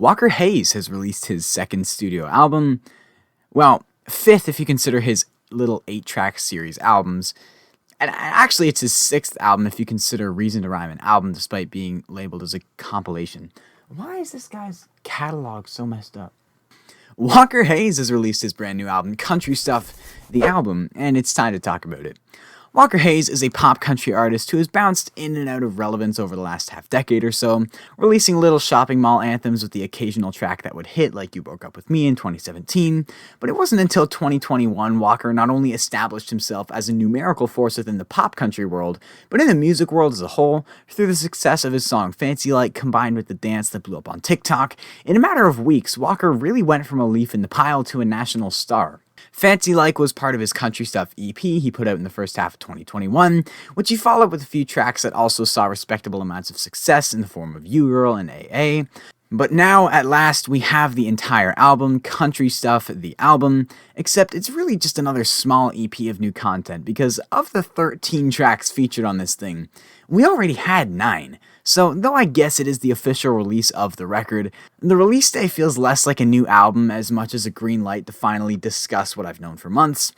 Walker Hayes has released his second studio album. Well, fifth if you consider his little 8-track series albums. And actually, it's his sixth album if you consider Reason to Rhyme an album, despite being labeled as a compilation. Why is this guy's catalog so messed up? Walker Hayes has released his brand new album, Country Stuff, the album, and it's time to talk about it. Walker Hayes is a pop country artist who has bounced in and out of relevance over the last half-decade or so, releasing little shopping mall anthems with the occasional track that would hit, like You Broke Up With Me in 2017, but it wasn't until 2021 Walker not only established himself as a numerical force within the pop country world, but in the music world as a whole, through the success of his song Fancy Like combined with the dance that blew up on TikTok. In a matter of weeks, Walker really went from a leaf in the pile to a national star. Fancy Like was part of his Country Stuff EP he put out in the first half of 2021, which he followed with a few tracks that also saw respectable amounts of success in the form of You Girl and AA. But now, at last, we have the entire album, Country Stuff, the album, except it's really just another small EP of new content, because of the 13 tracks featured on this thing, we already had 9. So, though I guess it is the official release of the record, the release day feels less like a new album as much as a green light to finally discuss what I've known for months.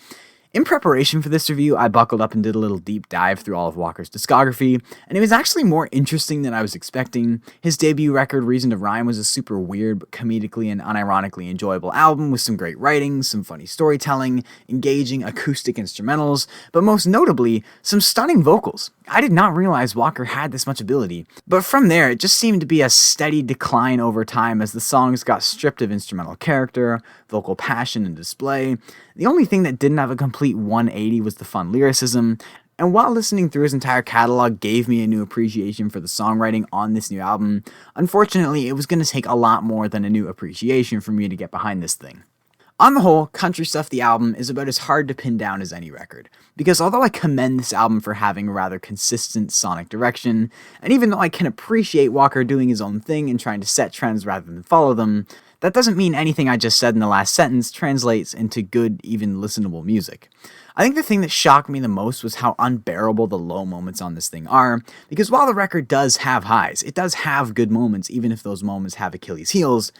In preparation for this review, I buckled up and did a little deep dive through all of Walker's discography, and it was actually more interesting than I was expecting. His debut record, Reason to Rhyme, was a super weird, but comedically and unironically enjoyable album with some great writing, some funny storytelling, engaging acoustic instrumentals, but most notably, some stunning vocals. I did not realize Walker had this much ability, but from there, it just seemed to be a steady decline over time as the songs got stripped of instrumental character, vocal passion, and display. The only thing that didn't have a complete 180 was the fun lyricism, and while listening through his entire catalog gave me a new appreciation for the songwriting on this new album, unfortunately, it was going to take a lot more than a new appreciation for me to get behind this thing. On the whole, Country Stuff the album is about as hard to pin down as any record, because although I commend this album for having a rather consistent sonic direction, and even though I can appreciate Walker doing his own thing and trying to set trends rather than follow them, that doesn't mean anything I just said in the last sentence translates into good, even listenable music. I think the thing that shocked me the most was how unbearable the low moments on this thing are, because while the record does have highs, it does have good moments even if those moments have Achilles heels.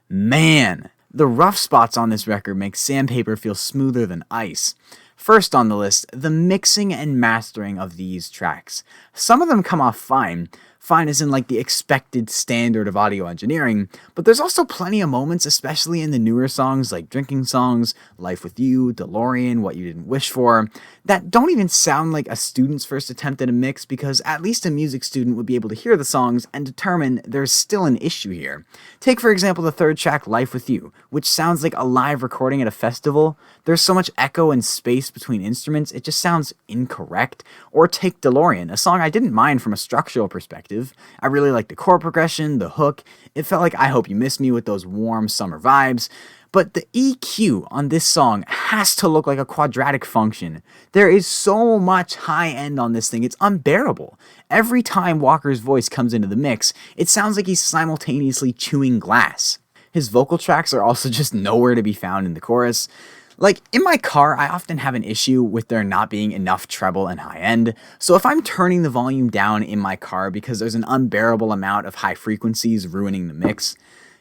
Man, the rough spots on this record make sandpaper feel smoother than ice. First on the list, the mixing and mastering of these tracks. Some of them come off fine as in like the expected standard of audio engineering, but there's also plenty of moments, especially in the newer songs like Drinking Songs, Life With You, DeLorean, What You Didn't Wish For, that don't even sound like a student's first attempt at a mix, because at least a music student would be able to hear the songs and determine there's still an issue here. Take for example the third track, Life With You, which sounds like a live recording at a festival. There's so much echo and space between instruments, it just sounds incorrect. Or take DeLorean, a song I didn't mind from a structural perspective. I really liked the chord progression, the hook. It felt like I Hope You Miss Me with those warm summer vibes. But the EQ on this song has to look like a quadratic function. There is so much high end on this thing, it's unbearable. Every time Walker's voice comes into the mix, it sounds like he's simultaneously chewing glass. His vocal tracks are also just nowhere to be found in the chorus. Like, in my car, I often have an issue with there not being enough treble and high end, so if I'm turning the volume down in my car because there's an unbearable amount of high frequencies ruining the mix,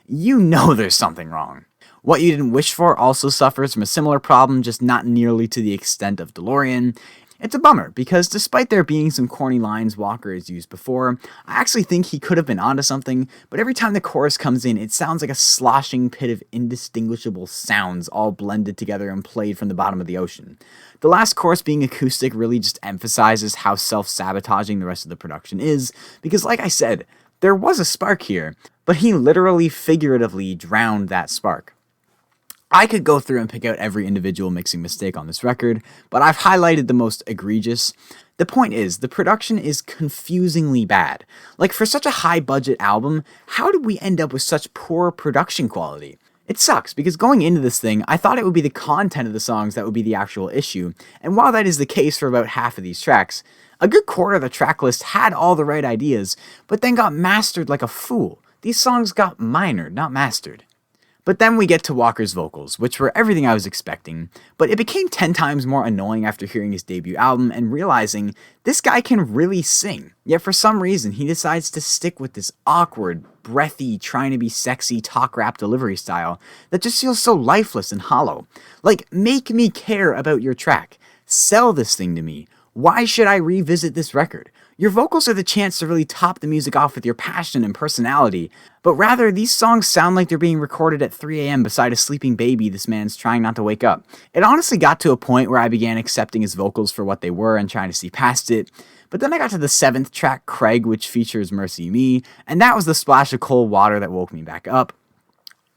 you know there's something wrong. What You Didn't Wish For also suffers from a similar problem, just not nearly to the extent of DeLorean. It's a bummer, because despite there being some corny lines Walker has used before, I actually think he could have been onto something, but every time the chorus comes in, it sounds like a sloshing pit of indistinguishable sounds all blended together and played from the bottom of the ocean. The last chorus being acoustic really just emphasizes how self-sabotaging the rest of the production is, because like I said, there was a spark here, but he literally figuratively drowned that spark. I could go through and pick out every individual mixing mistake on this record, but I've highlighted the most egregious. The point is, the production is confusingly bad. Like, for such a high-budget album, how did we end up with such poor production quality? It sucks, because going into this thing, I thought it would be the content of the songs that would be the actual issue, and while that is the case for about half of these tracks, a good quarter of the track list had all the right ideas, but then got mastered like a fool. These songs got minored, not mastered. But then we get to Walker's vocals, which were everything I was expecting, but it became 10 times more annoying after hearing his debut album and realizing this guy can really sing. Yet for some reason, he decides to stick with this awkward, breathy, trying to be sexy talk rap delivery style that just feels so lifeless and hollow. Like, make me care about your track. Sell this thing to me. Why should I revisit this record? Your vocals are the chance to really top the music off with your passion and personality, but rather these songs sound like they're being recorded at 3 a.m. beside a sleeping baby this man's trying not to wake up. It honestly got to a point where I began accepting his vocals for what they were and trying to see past it, but then I got to the 7th track, Craig, which features Mercy Me, and that was the splash of cold water that woke me back up.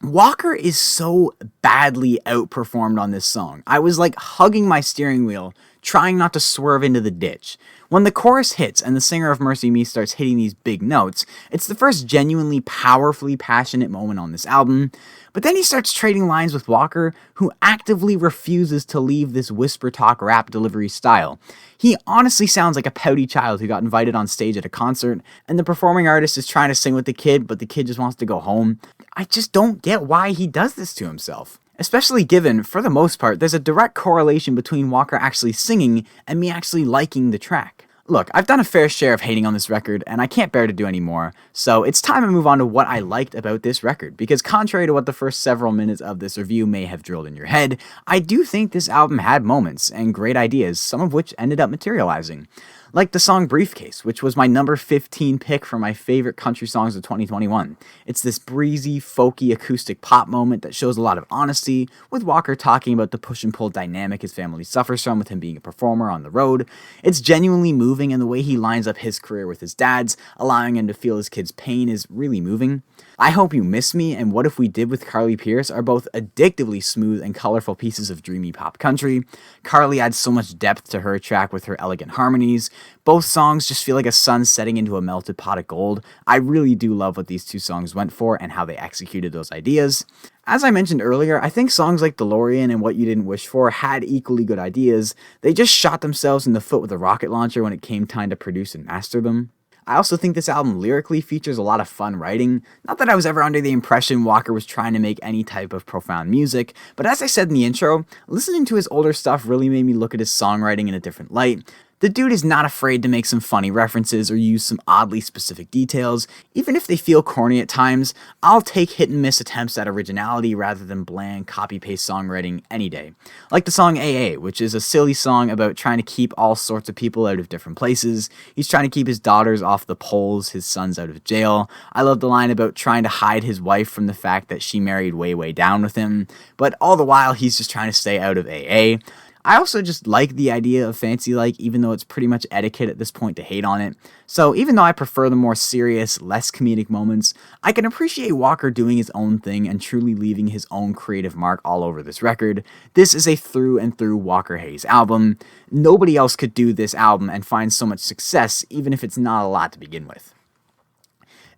Walker is so badly outperformed on this song. I was like hugging my steering wheel, trying not to swerve into the ditch. When the chorus hits and the singer of Mercy Me starts hitting these big notes, it's the first genuinely powerfully passionate moment on this album, but then he starts trading lines with Walker, who actively refuses to leave this whisper talk rap delivery style. He honestly sounds like a pouty child who got invited on stage at a concert, and the performing artist is trying to sing with the kid, but the kid just wants to go home. I just don't get why he does this to himself. Especially given, for the most part, there's a direct correlation between Walker actually singing and me actually liking the track. Look, I've done a fair share of hating on this record, and I can't bear to do any more, so it's time to move on to what I liked about this record, because contrary to what the first several minutes of this review may have drilled in your head, I do think this album had moments and great ideas, some of which ended up materializing. Like the song Briefcase, which was my number 15 pick for my favorite country songs of 2021. It's this breezy, folky, acoustic pop moment that shows a lot of honesty, with Walker talking about the push and pull dynamic his family suffers from with him being a performer on the road. It's genuinely moving, and the way he lines up his career with his dad's, allowing him to feel his kid's pain, is really moving. I Hope You Miss Me and What If We Did with Carly Pearce are both addictively smooth and colorful pieces of dreamy pop country. Carly adds so much depth to her track with her elegant harmonies. Both songs just feel like a sun setting into a melted pot of gold. I really do love what these two songs went for and how they executed those ideas. As I mentioned earlier, I think songs like DeLorean and What You Didn't Wish For had equally good ideas. They just shot themselves in the foot with a rocket launcher when it came time to produce and master them. I also think this album lyrically features a lot of fun writing. Not that I was ever under the impression Walker was trying to make any type of profound music, but as I said in the intro, listening to his older stuff really made me look at his songwriting in a different light. The dude is not afraid to make some funny references or use some oddly specific details. Even if they feel corny at times, I'll take hit and miss attempts at originality rather than bland copy-paste songwriting any day. Like the song AA, which is a silly song about trying to keep all sorts of people out of different places. He's trying to keep his daughters off the polls, his sons out of jail. I love the line about trying to hide his wife from the fact that she married way down with him, but all the while he's just trying to stay out of AA. I also just like the idea of Fancy Like, even though it's pretty much etiquette at this point to hate on it. So even though I prefer the more serious, less comedic moments, I can appreciate Walker doing his own thing and truly leaving his own creative mark all over this record. This is a through and through Walker Hayes album. Nobody else could do this album and find so much success, even if it's not a lot to begin with.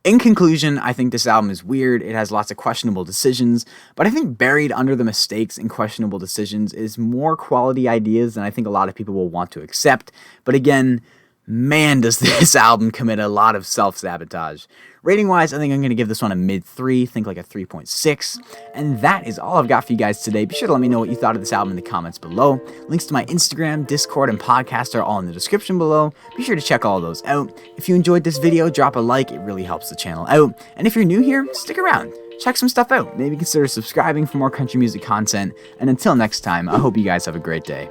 In conclusion, I think this album is weird, it has lots of questionable decisions, but I think buried under the mistakes and questionable decisions is more quality ideas than I think a lot of people will want to accept. But again, man, does this album commit a lot of self-sabotage. Rating-wise, I think I'm going to give this one a mid-3, think like a 3.6. And that is all I've got for you guys today. Be sure to let me know what you thought of this album in the comments below. Links to my Instagram, Discord, and podcast are all in the description below. Be sure to check all those out. If you enjoyed this video, drop a like. It really helps the channel out. And if you're new here, stick around. Check some stuff out. Maybe consider subscribing for more country music content. And until next time, I hope you guys have a great day.